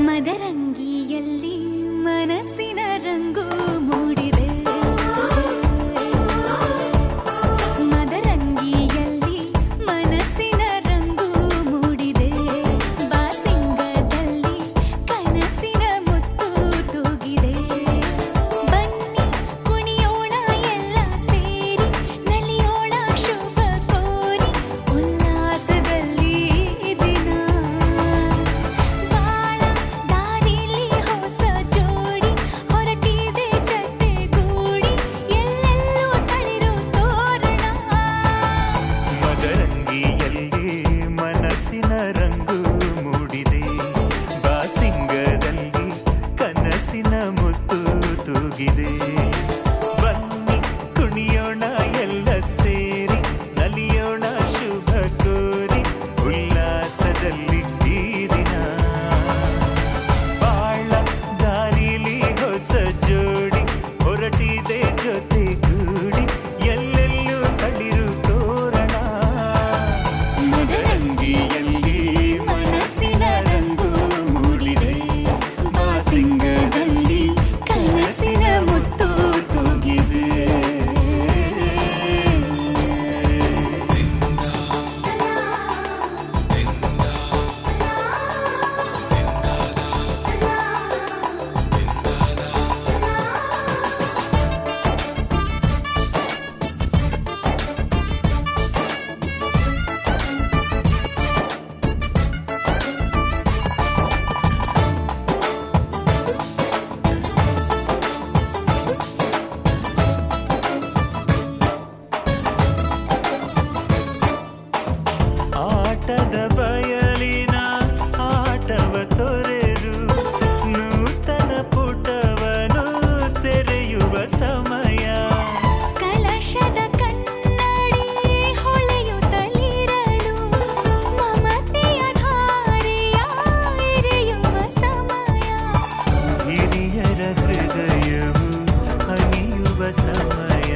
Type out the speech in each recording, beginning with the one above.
ಮದರಂಗಿಯಲ್ಲಿ ಮನಸ್ಸಿನ ರಂಗು ಮೂಡಿದೆ. ಮದರಂಗಿಯಲ್ಲಿ ಮನಸ್ಸಿನ ರಂಗು ಮೂಡಿದೆ. ಬಾಸಿಂಗದಲ್ಲಿ ಕನಸಿನ ಮುತ್ತು ತೂಗಿದೆ. ಬನ್ನಿ ಕುಣಿಯೋಣ ಎಲ್ಲ ಸೇರಿ, ನಲಿಯೋಣ ಶುಭ ಕೋರಿ, ಉಲ್ಲಾಸದಲ್ಲಿ ದಿನ. ಬಾಳ ದಾರಿಲಿ ಹೊಸ ಜೋಡಿ ಹೊರಟಿದೆ ಜತೆಗೂಡಿ, ಎಲ್ಲೆಲ್ಲೂ ತಳಿರು ತೋರಣ. ಮದರಂಗಿಯಲ್ಲಿ ಮನಸ್ಸಿನ ರಂಗು ಮೂಡಿದೆ. ಬಾಸಿಂಗದಲ್ಲಿ ಕನಸಿನ ಮುತ್ತು ತೂಗಿದೆ. ಬನ್ನಿ ಕುಣಿಯೋಣ ಎಲ್ಲ ಸೇರಿ, ನಲಿಯೋಣ ಶುಭ ಕೋರಿ, ಉಲ್ಲಾಸದಲ್ಲಿ ಈ ದಿನ. ಬಾಳ ದಾರಿಲಿ ಹೊಸ ಜೋಡಿ ಹೊರಟಿದೆ ಜೊತೆಗೂಡಿ, ಎಲ್ಲೆಲ್ಲೂ ತಳಿರು ತೋರಣ. ಮದರಂಗಿಯಲ್ಲಿ ಮನಸ್ಸಿನ ರಂಗು ಮೂಡಿದೆ. ಬಾಸಿಂಗದಲ್ಲಿ ಕನಸಿನ ಮುತ್ತು ತೂಗಿದೆ. ಆಟದ ಬಯಲಿನ ಆಟವ ತೊರೆದು, ನೂತನ ಪುಟವನು ತೆರೆಯುವ ಸಮಯ. ಕಲಶದ ಕನ್ನಡಿ ಹೊಳೆಯುತ್ತಲಿರಲು, ಮಮತೆಯ ಧಾರೆಯ ಎರೆಯುವ ಸಮಯ. ಹಿರಿಯರ ಹೃದಯವು ಅನಿಯುವ ಸಮಯ.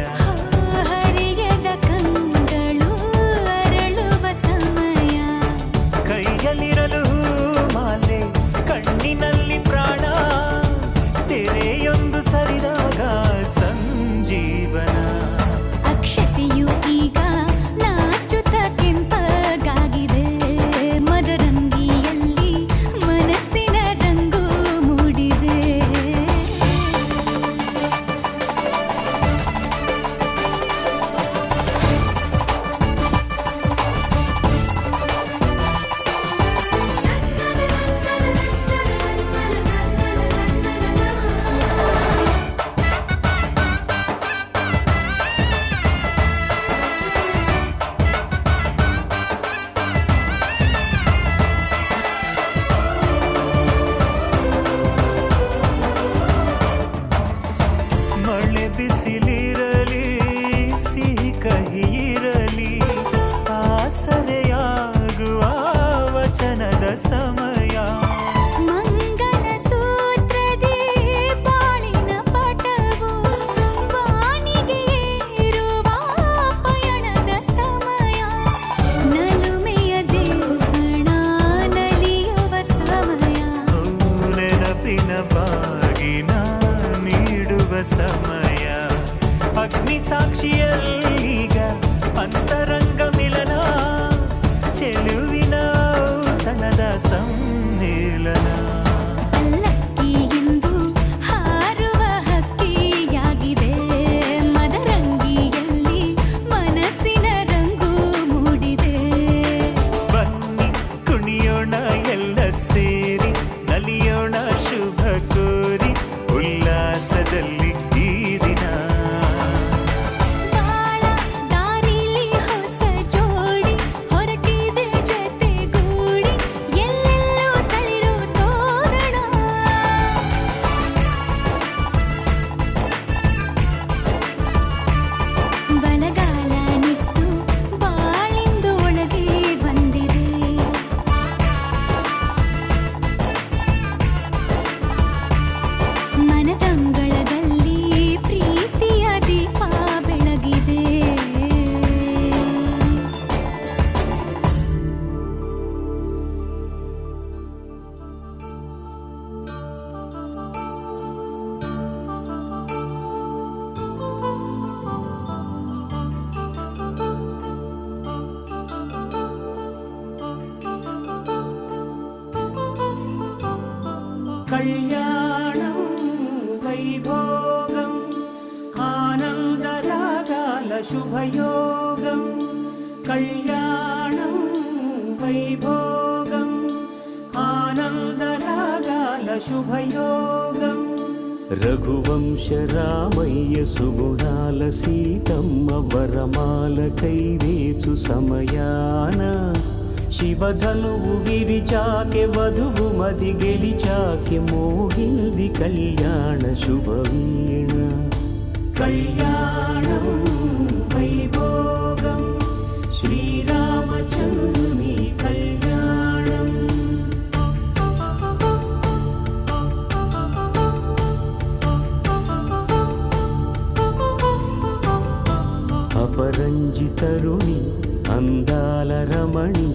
ಹರಿಯದ ಕಂಗಳು ಅರಳುವ ಸಮಯ. ಕೈಯಲ್ಲಿರಲು ಮಾಲೆ, ಕಣ್ಣಿನಲ್ಲಿ ಪ್ರಾಣ, ತೆರೆಯೊಂದು ಸರಿದಾಗ ಸಂಜೀವನ. ಅಕ್ಷತೆಯು ಈಗ ನಾಚುತ್ತ ಕೆಂಪಗಾಗಿದೆ. ಮದರಂಗಿಯಲ್ಲಿ ಮನಸ್ಸಿನ ರಂಗು ಮೂಡಿದೆ. ಮಳೆ ಬಿಸಿಲಿರಲಿ, ಸಿಹಿ ಕಹಿ ಇರಲಿ, ಆಸರೆಯಾಗುವ ವಚನದ ಸಮಯ. ಮಂಗಲ ಸೂತ್ರದಿ ಬಾಳಿನ ಪಟವು, ಬಾನಿಗೆ ಏರುವ ಪಯಣದ ಸಮಯ. ನಲುಮೆಯ ದೇವಣ ನಲಿಯುವ ಸಮಯ. ನೆನಪಿನ ಬಾಗಿನ ನೀಡುವ ಸಮಯ. కళ్యాణం వైభోగం ఆనందరాగాల శుభయోగం కళ్యాణం వైభోగం ఆనందరాగాల శుభయోగం రఘువంశ రామయ్య సుగుణాల సీతమ్మ వరమాల కైవేచు సమయాన శివధనువు విరిచాకె వధువు మది గెలిచాకె మోగింది కళ్యాణ శుభవీణ కళ్యాణం వైభోగం శ్రీరామచంద్రుని కళ్యాణం అపరంజి తరుణి అందాల రమణి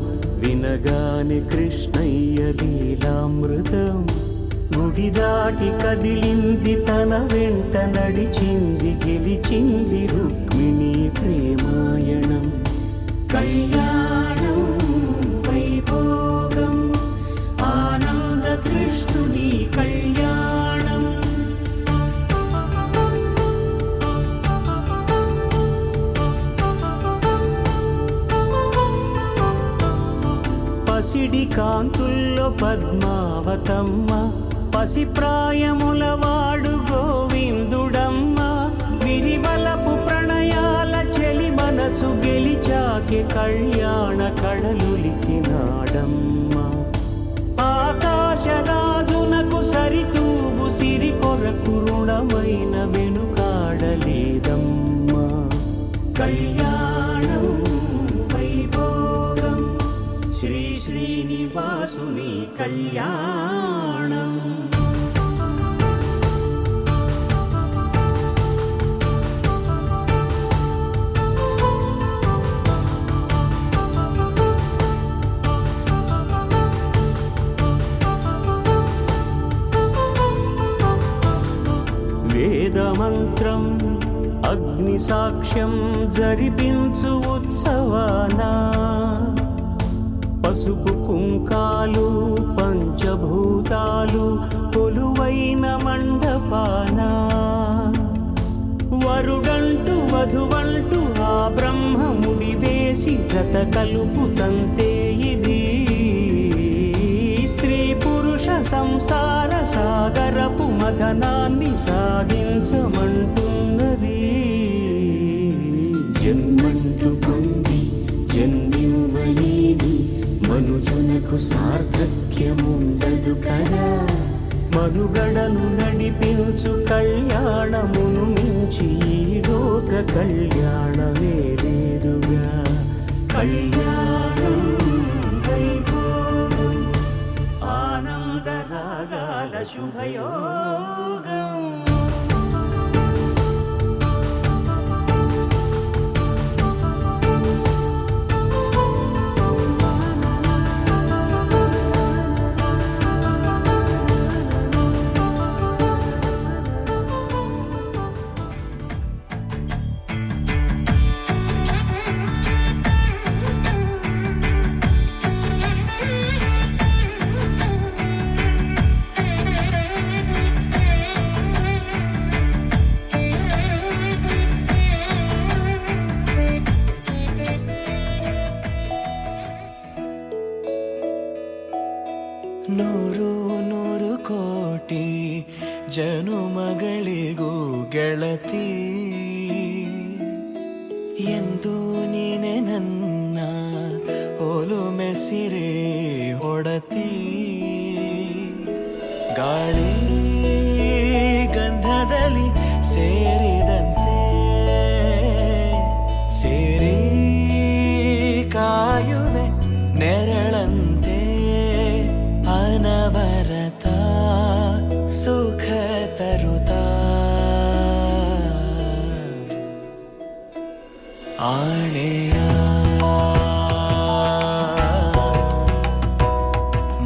వినగాని కృష్ణయ్య లీలామృతం గుడి దాటి కదిలింది తన వెంట నడిచింది గెలిచింది రుక్మిణి ప్రేమాయణం కళ్యాణం వైభోగం ఆనంద కృష్ణుని కళ్యాణం పసిడి కాంతుల్లో పద్మావతమ్మ పసిప్రాయముల వాడు గోవిందుడమ్మ విరివలపు ప్రణయాల చెలి మనసు గెలిచాకె కళ్యాణ కళలులికినాడమ్మ ఆకాశరాజునకు సరితూగు సిరి కొరకు రుణమైన వెనుకాడలేదమ్మ కళ్యాణం వైభోగం శ్రీ శ్రీనివాసుని కళ్యాణం వేదమంత్రం అగ్ని సాక్ష్యం జరిపించు ఉత్సవానా పసుపు కుంకాలు పంచభూతాలు కొలువైన మండపాన వరుడంటూ వధువంటూ ఆ బ్రహ్మముడి వేసి జత కలుపుతంతే ఇది స్త్రీ పురుష సంసార సాగరపు మథనాన్ని సాగించమంటున్నది జన్మంటూ పొంది జన్మివ్వలేని మనుజునకు సార్థక్యముండదు కదా మనుగడను నడిపించు కళ్యాణమును మించి ఈ లోక కళ్యాణమే లేదుగా కళ్యాణం వైభోగం ఆనందరాగాల శుభయోగం ನೂರು ನೂರು ಕೋಟಿ ಜನುಮಗಳಿಗೂ ಗೆಳತಿ ಎಂದು ನೀನೆ ನನ್ನ ಒಲುಮೆ ಸಿರೆ ಒಡತಿ ಗಾಳಿ ಗಂಧದಲ್ಲಿ ಸೇರಿದಂತೆ ಸೇರಿ ಕಾಯುವೆ ನೆರಳಂತೆ ಅನವರತ ಸುಖ ತರುತ್ತಾ ಆಣೆಯ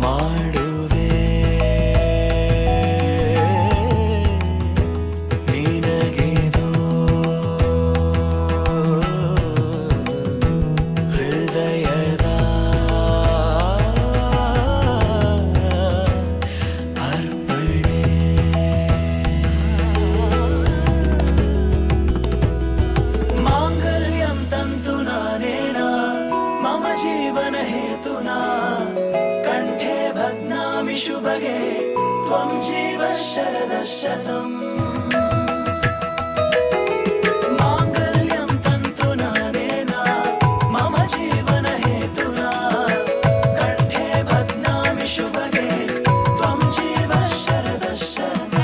ಮಾಡುವೆ ನಿನಗೆದು ಹೃದಯದ ಅರ್ಪಣೆ शरदः शतम् माङ्गल्यं तन्तुना नेन मम जीवनहेतुना कण्ठे बध्नामि शुभगे त्वं जीवः शरदः शतम्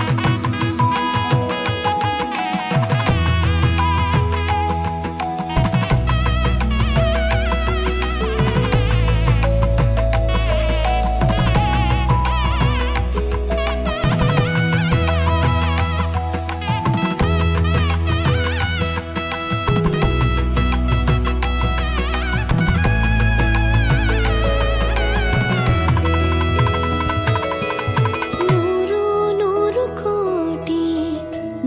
ನೂರು ನೂರು ಕೋಟಿ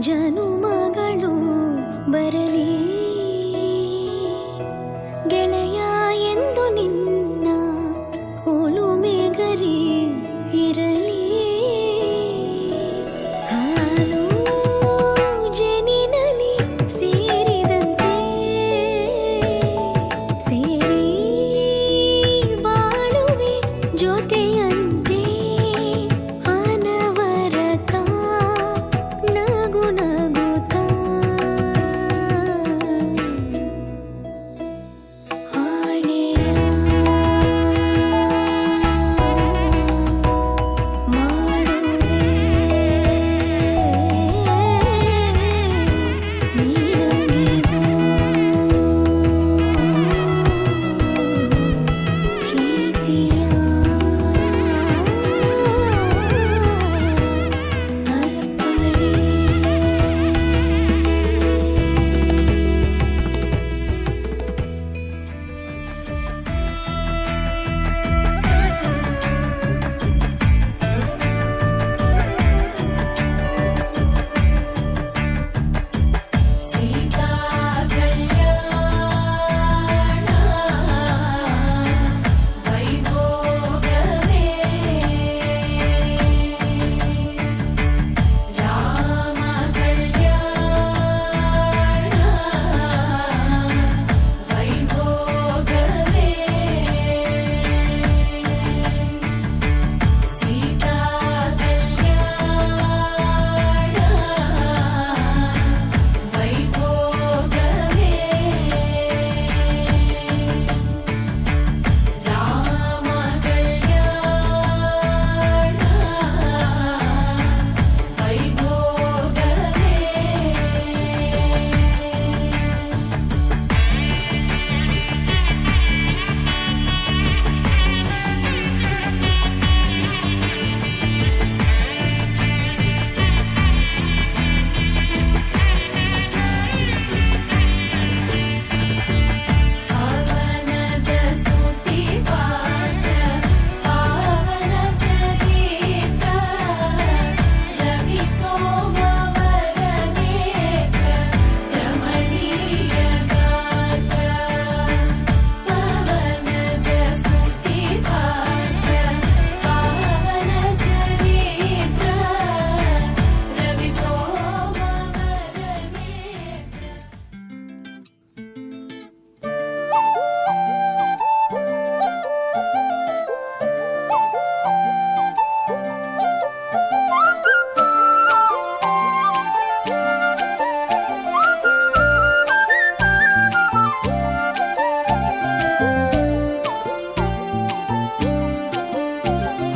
ಜನುಮಗಳು ಬರಲಿ ಗೆಳೆಯ ಎಂದು ನಿನ್ನ ಒಲುಮೆಗರಿ ಇರಲಿ ಹಾಲು ಜನಿನಲಿ ಸೇರಿದಂತೆ ಸೇರಿ ಬಾಳುವೆ ಜೊತೆಯಂತೆ ಅನವರತ ನಗು ನಗುತ್ತಾ ಆಳೆಯ ಮಾಡುವೆ ನೀರಗಿದು ಪ್ರೀತಿಯ ಅರ್ಪಣೆ ಸೀತಾ ಕಲ್ಯಾಣ ವೈಭೋಗವೇ ರಾಮ ಕಲ್ಯಾಣ ವೈಭೋಗವೇ ಸೀತಾ ಕಲ್ಯಾಣ ವೈಭೋಗವೇ ರಾಮ ಕಲ್ಯಾಣ ವೈಭೋಗವೇ ಪಾವನ ಜಸ್ತುತಿ ಪಾತ್ರ ಪಾವನ ಚರಿತ ರವಿ ಸೋಮವರ ನೇತ್ರ ರಮಣೀಯ ಗಾತ್ರ ಪಾವನ ಜಸ್ತುತಿ ಪಾತ್ರ ಪಾವನ ಚರಿತ ರವಿ ಸೋಮವರ ನೇತ್ರ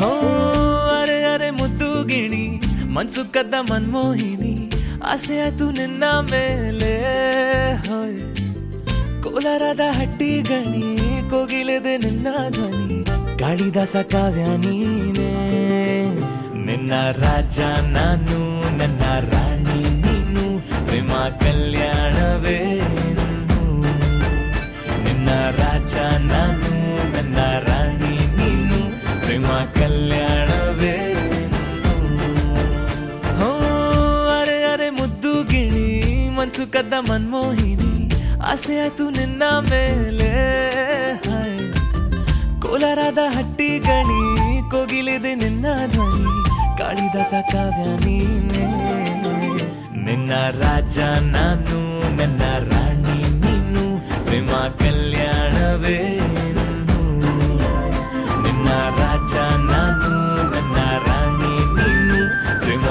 ಹೋ ಅರೆ ಅರೆ ಮುದ್ದು ಗಿಣಿ ಮನ್ಸು ಕದ್ದ ಮನ್ಮೋಹಿನಿ ಆಸೆ ಆತು ನಿನ್ನ ಮೇಲೆ ಹೋಯ್ ಕೋಲಾರದ ಹಟ್ಟಿ ಗಣಿ ಕೋಗಿಲೆದೆ ನಿನ್ನ ಧ್ವನಿ ಕಾಳಿದಾಸ ಕಾವ್ಯ ನೀನೇ ನಿನ್ನ ರಾಜ ನಾನು ನನ್ನ ರಾಣಿ ನೀನು ಪ್ರೇಮ ಕಲ್ಯಾಣವೇ ನಿನ್ನ ರಾಜ ನಾನು ನನ್ನ ರಾಣಿ ನೀನು ಪ್ರೇಮ ಕಲ್ಯಾಣವೇ ಹೋ ಅರೆ ಅರೆ ಮುದ್ದು ಗಿಣಿ ಮನ್ಸು ಕದ್ದ ಮನ್ಮೋಹಿನಿ ಆಸೆ ಆತು ನಿನ್ನ ಮೇಲೆ ಹಾಯ್ ಕೋಲಾರದ ಹಟ್ಟಿ ಗಣಿ ಕೋಗಿಲೆದೆ ನಿನ್ನ ಧ್ವನಿ ಕಾಳಿದಾಸ ಕಾವ್ಯ ನೀನೇ ನಿನ್ನ ರಾಜ ನಾನು ನನ್ನ ರಾಣಿ ನೀನು ಪ್ರೇಮ ಕಲ್ಯಾಣವೇ ನಿನ್ನ ರಾಜ ನಾನು ನನ್ನ ರಾಣಿ ನೀನು ಪ್ರೇಮ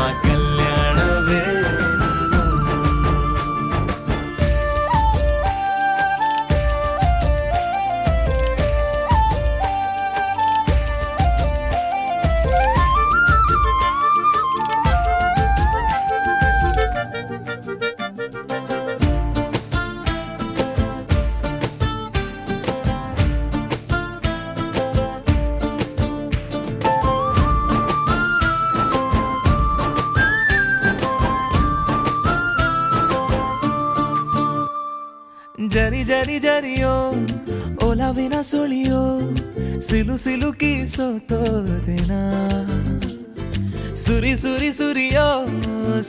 ಜರಿ ಜರಿ ಜರಿಯೋ ಒಲವಿನ ಸುಳಿಯೋ ಸಿಲು ಸಿಲುಕಿ ಸೋತೋದೆನ ಸುರಿ ಸುರಿ ಸುರಿಯೋ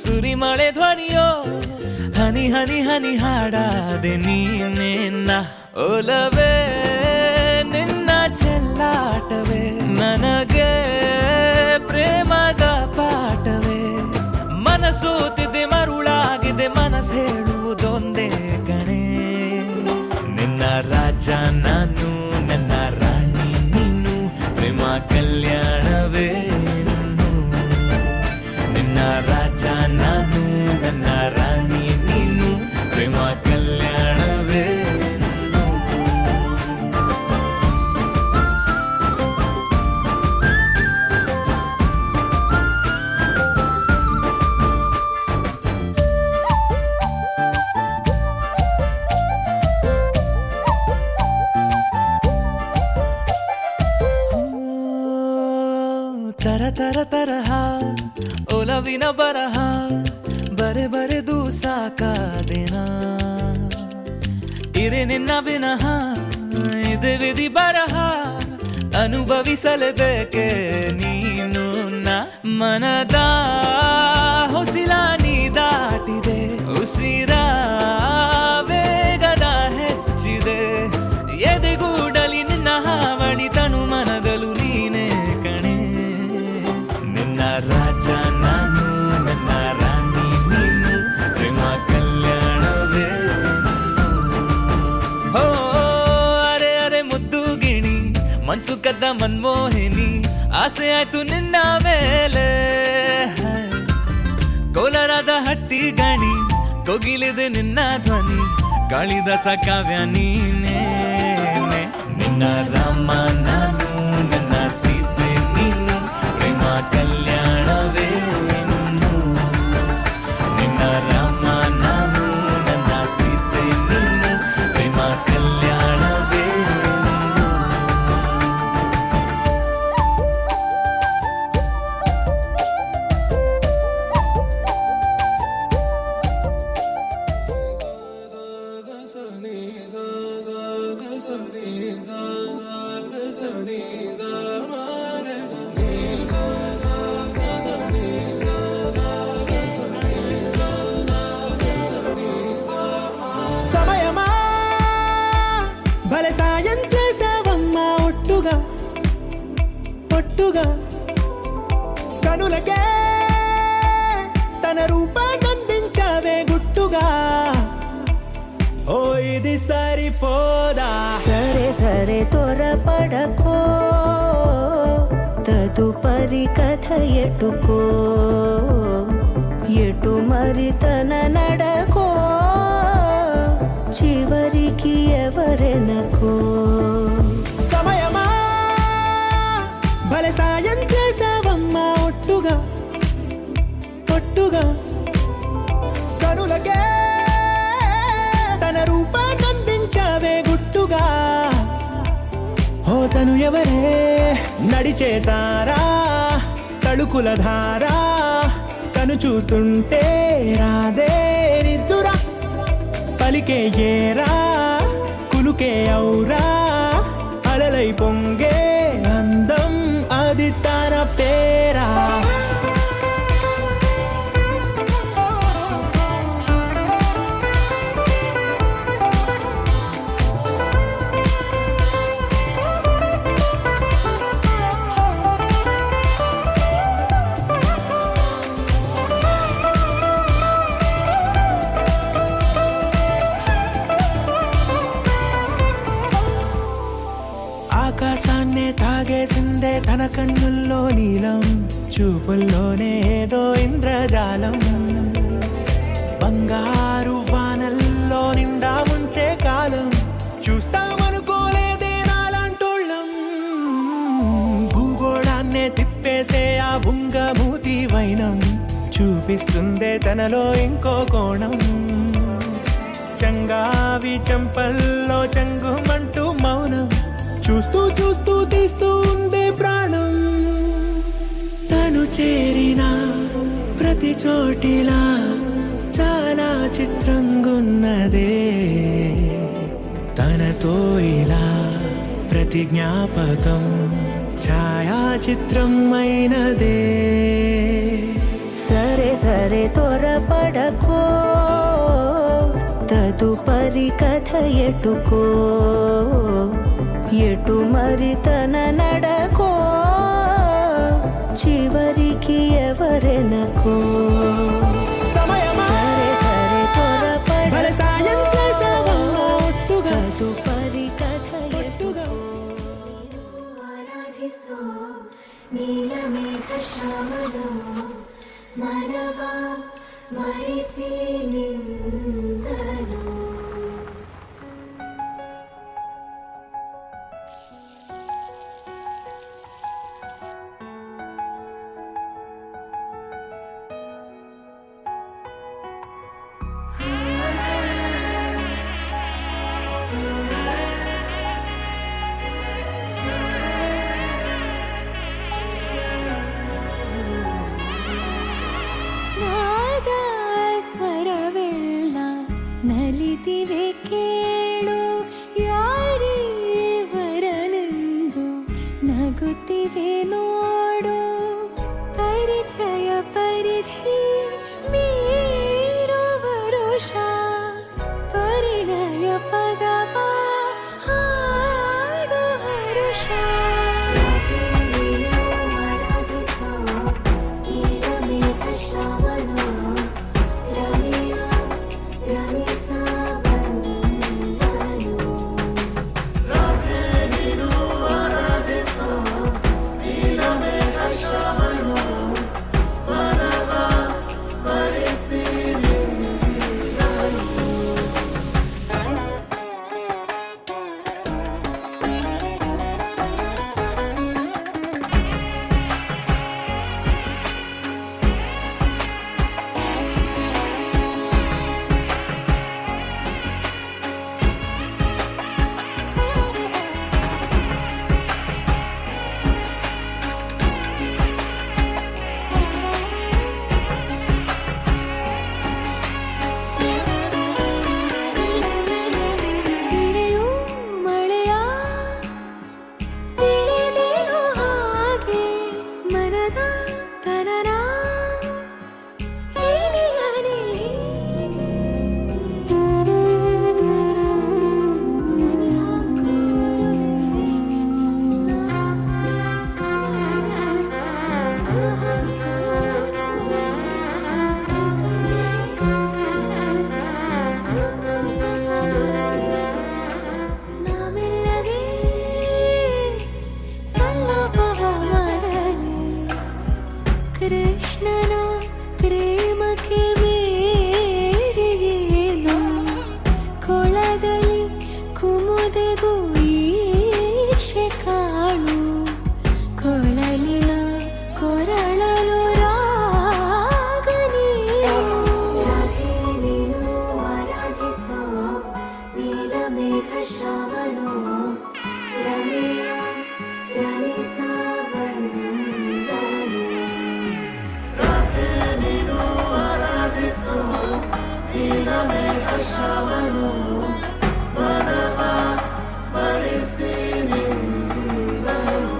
ಸುರಿ ಮಳೆ ಧ್ವನಿಯೋ ಹನಿ ಹನಿ ಹನಿ ಹಾಡಾದೆ ನೀನೇನ ಒಲವೇ ನಿನ್ನ ಚೆಲ್ಲಾಟವೇ ನನಗೆ ಪ್ರೇಮದ ಪಾಠವೇ ಮನಸೋತಿದೆ ಮರುಳಾಗಿದೆ ಮನಸ್ಸು ಹೇಳುವುದೊಂದೇ ಕಣೆ ನಿನ್ನ ರಾಜ ನಾನು ನನ್ನ ರಾಣಿ ನೀನು ಪ್ರೇಮ ಕಲ್ಯಾಣವೇ ನಿನ್ನ ರಾಜ ನಾನು ನನ್ನ ರಾಣಿ ನೀನು ಪ್ರೇಮ ಕಲ್ಯಾಣವೇ ತರ ತರ ತರಹ ಒಲವಿನ ಬರಹ ಬರೆ ಬರೆದು ಸಾಕಾದೆನ ಇರೆ ನಿನ್ನ ವಿನಃ ಇದೆ ವಿಧಿ ಬರಹ ಅನುಭವಿಸಲೇಬೇಕೆ ನೀನು ಮನದ ಹೊಸಿಲ ನೀ ದಾಟಿದೆ ಉಸಿರ ವೇಗದ ಹೆಚ್ಚಿದೆ ಎದೆಗೂಡಲಿ ನಿನ್ನ ಹಾವಳಿ ತನು ಮನದಲು ನೀನೇ ಕಣೆ ನಿನ್ನ ರಾಜ ನಾನು ನನ್ನ ರಾಣಿ ನೀನು ಪ್ರೇಮ ಕಲ್ಯಾಣವೇ ಹೋ ಅರೆ ಅರೆ ಮುದ್ದು ಗಿಣಿ ಮನ್ಸು ಕದ್ದ ಮನ್ಮೋಹಿನಿ ಆಸೆ ಆಯ್ತು ನಿನ್ನ ಮೇಲೆ ಕೋಲಾರದ ಹಟ್ಟಿ ಗಣಿ ಕೋಗಿಲಿದೆ ನಿನ್ನ ಧ್ವನಿ ಕಾಳಿದಾಸ ಕಾವ್ಯ ನೀನೇ ನಿನ್ನ ರಾಮ ನಾನು ನನ್ನ ಸೀತೆ ನೀನು ಪ್ರೇಮ ಕಲ್ಯಾಣವೇ ನಿನ್ನ ರಾಮ ನಾನು ನನ್ನ ಸೀತೆ ನೀನು ಪ್ರೇಮ ಕಲ್ಯಾಣವೇ సమయమా భలే సాయం చేసావమ్మా ఒట్టుగా ఒట్టుగా కనులకే తన రూపాన్నందించావే గుట్టుగా ఓ ఇది సరిపోదా సరే సరే త్వరపడకో తదుపరి కథ ఎటుకో ఎటు మరి తన నడకో చివరికి ఎవరెనకో సమయమా భలే సాయం చేసావమ్మా ఒట్టుగా ఒట్టుగా కనులకే తన రూపాన్నందించావే గుట్టుగా ఓ తను ఎవరే నడిచే తారా తడుకుల ధారా తను చూస్తుంటే రాదే నిద్దురా పలికే ఏరా కులుకే ఔరా అలలై పొంగే అందం అది తన పేరా ఆకాశాన్నే తాగేసిందే తన కన్నుల్లో నీలం చూపుల్లోనే ఏదో ఇంద్రజాలం బంగారు వానల్లో నిండా ముంచే కాలం చూస్తామనుకోలేదే నాలాంటోళ్ళం భూగోళాన్నే తిప్పేసే ఆ బుంగమూతి వైనం చూపిస్తుందే తనలో ఇంకో కోణం చంగావి చంపల్లో చంగుమంటూ మౌనం చూస్తూ చూస్తూ తీస్తూ ఉందే ప్రాణం తను చేరిన ప్రతి చోటిలా చాలా చిత్రంగున్నదే తనతో ఇలా ప్రతి జ్ఞాపకం ఛాయాచిత్రం అయినదే సరే సరే త్వరపడకో తదుపరి కథ ఎటుకో ఎటు మరి తన నడకో చివరికి ఎవరెనకో సమయమా సరే సరే భలే సాయం చేసావమ్మా ఒట్టుగా తదుపరి కథ ఎటుకో ఆరాధిస్తూ నీలమేఘ శ్యామలో మనవా మరిసి నిందను ಸ್ವರವೆಲ್ಲ ನಲಿದಿವೆ ಕೇಳು ಯಾರೇ ವರನೆಂದು ನಗುತ್ತಿವೆ ನೋಡು ಪರಿಚಯ ಪರಿಧಿ ಮೀರೋ ವರುಷ ಪರಿಣಯ ಪದವ ಹಾಡು ಹರುಷ ಕೃಷ್ಣನ ಪ್ರೇಮಕ್ಕೆ ಬೇರೆಯೇನು ಕೊಳದಲ್ಲಿ ಕುಮುದೆಗೂ ಈಶೆ ಕಾಣು ಕೊಳಲಿನ ಕೊರಳಲು ರಾಗ ನೀನು ಆರಾಧಿಸೋ ನೀಲಮೇಘ ಶ್ಯಾಮನು ರಮೆಯ ರಮಿಸ ನೀಲಮೇಘ ಶ್ಯಾಮನು ಮನವ ಮರೆಸಿ ನಿಂದನು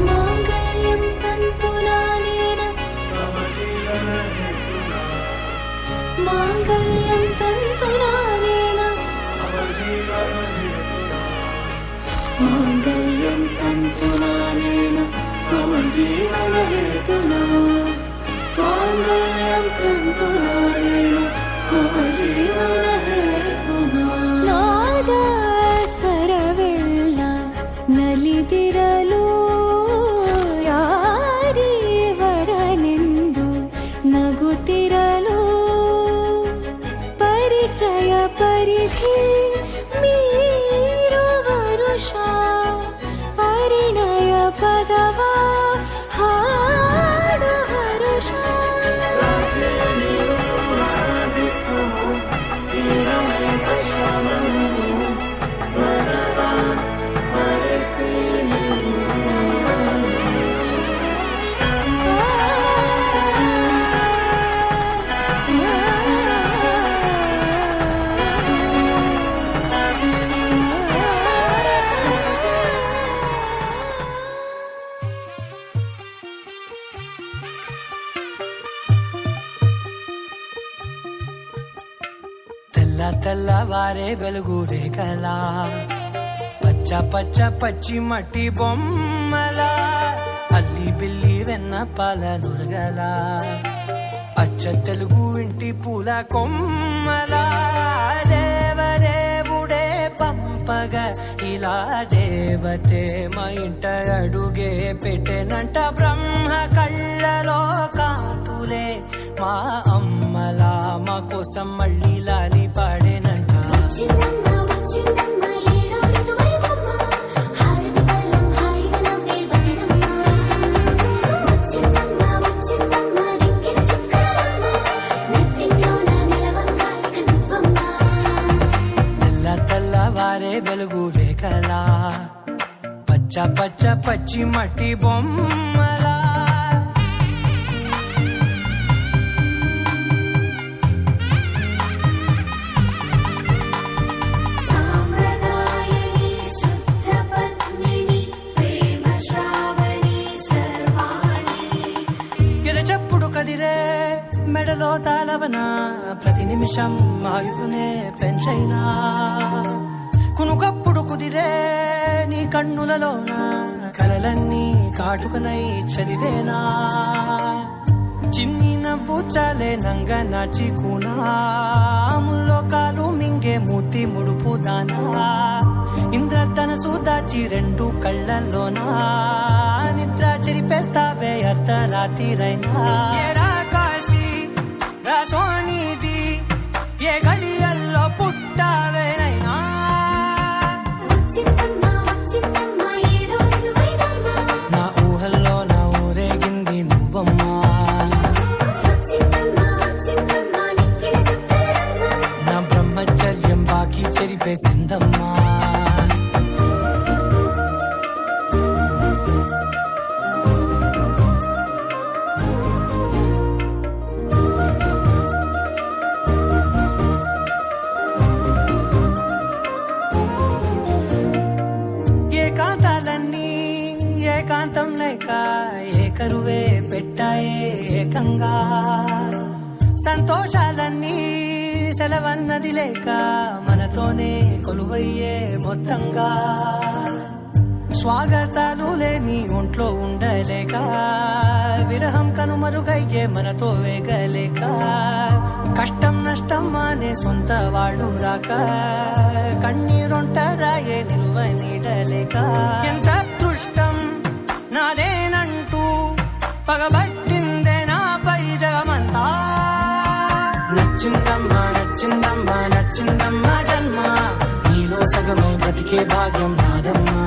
ಮಾಂಗಲ್ಯಂ ತಂತು ನಾನೇನ ಮಾಂಗಲ್ಯಂ ತಂತು ನಾನೇನ ಮಾಂಗಲ್ಯಂ ತಂತು ನಾನೇನ मम जीवन हेतुना मांगल्यं तन्तु नानेन मम जीवन हेतुना ನಾದ ಸ್ವರವೆಲ್ಲ ನಲಿದಿರಲು ಯಾರೇ ವರನೆಂದು ನಗುತ್ತಿರಲು ಪರಿಚಯ ಪರಿಧಿ ಮೀರೋ ವರುಷ ಪರಿಣಯ ಪದವ ಹಾಡು ಹರುಷ ಮಾಂಗಲ್ಯಂ తెల్లవారే వెలుగు రేఖలా పచ్చ పచ్చ పచ్చి మట్టి బొమ్మల అల్లి బిల్లి వెన్న పాల నురగల అచ్చ తెలుగు ఇంటి పూల కొమ్మల దేవదేవుడే పంపగ ఇలా దేవతే మా ఇంట అడుగే పెట్టెనంట బ్రహ్మ కళ్ళలో కాంతులే మా అమ్మలా మా కోసం మళ్ళీ లాలి పాడేనంట చిన్నమ్మ వచ్చిందమ్మ ఏడో ఋతువైవమ్మ హారతి పళ్ళం హాయిగా నవ్వే వదనమ్మ వచ్చిందమ్మ దిక్కిన చుక్కలమ్మ నెట్టింట్లోన నిలవంగా ఇక నువ్వమ్మ తెల్లవారే వెలుగు రేఖలా పచ్చ పచ్చ పచ్చి మట్టి బొమ్మలా సాంప్రదాయని శుద్ధ పద్మిని ప్రేమ శ్రావణి సర్వాణి ఎరచప్పుడు కదిరే మెడలో తాళవన ప్రతి నిమిషం ఆయుధునే పెంచైనా కునుకప్పుడు కుదిరే నీ కన్నులలోన కలలన్నీ కాటుకనై చదివేనా చిన్ని నవ్వు చాలే నంగ నాచి ముల్లోకాలు మింగే మూతి ముడుపు దానా ఇంద్రధనసు దాచి రెండు కళ్ళల్లోనా నిద్ర చెరిపేస్తావే అర్ధరాత్రిరైనా ఏడా కాశీ రాసోనిది ఏ గడియల్లో పుట్టావేనైనా వచ్చిందమ్మ ఏడో ఋతువైవమ్మ నా ఊహల్లో నా ఊరేగింది నువ్వమ్మా వచ్చిందమ్మ నిక్కిన చుక్కలమ్మ నా బ్రహ్మచర్యం బాకీ చెరిపేసిందమ్మా ఏకాంతాలన్నీ ఏకాంతం లేక ఏకరువే పెట్టాయే ఏకంగా సంతోషాలన్నీ సెలవన్నది లేక మనతోనే కొలువయ్యే మొత్తంగా స్వాగతాలు లేని ఒంట్లో ఉండలేక విరహం కనుమరుగయ్యే మనతో వేగలేక కష్టం నష్టం అనే సొంత వాళ్ళు రాక కన్నీరొంటరాయే నిలువ నీడలేక ఎంత అదృష్టం నాదేనంటూ పగబట్టిందే నాపై జగమంతా నచ్చిందమ్మా జన్మ నీలో సగమై బ్రతికే భాగ్యం నాదమ్మా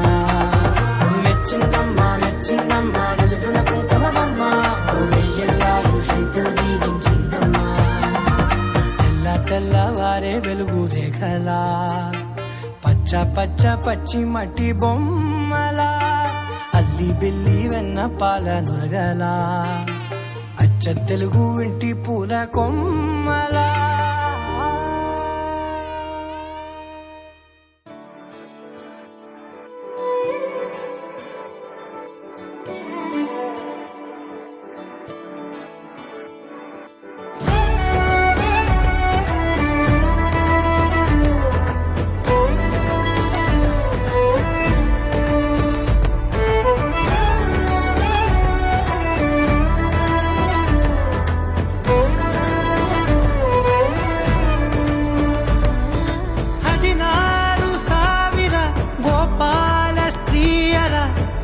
మెచ్చిందమ్మా నిలుతున్న కుంకుమమ్మ వెయ్యల్లారు శంకరు దీవించిందమ్మా తెల్లవారే వెలుగు రేఖలా పచ్చ పచ్చ పచ్చి మట్టి బొమ్మలా అల్లి బిల్లి వెన్న పాల నురగలా అచ్చ తెలుగు ఇంటి పూల కొమ్మలా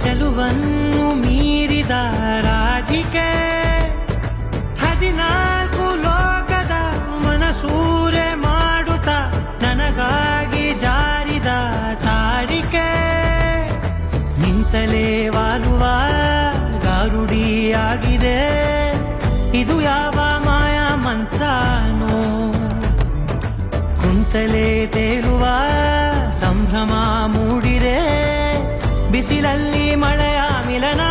ಚೆಲುವನ್ನು ಮೀರಿದ ರಾಧಿಕೆ 14 ಲೋಕದ ಮನಸೂರೆ ಮಾಡುತ್ತ ನನಗಾಗಿ ಜಾರಿದ ತಾರಿಕೆ ನಿಂತಲೇ ವಾಲುವ ಗಾರುಡಿಯಾಗಿದೆ ಇದು ಯಾವ ಮಾಯಾ ಮಂತ್ರನೋ ಕುಂತಲೇ ತೇಲುವ ಸಂಭ್ರಮ ಮೂಡಿರೆ ಬಿಸಿಲಲ್ಲಿ ಮಳೆಯ ಮಿಲನ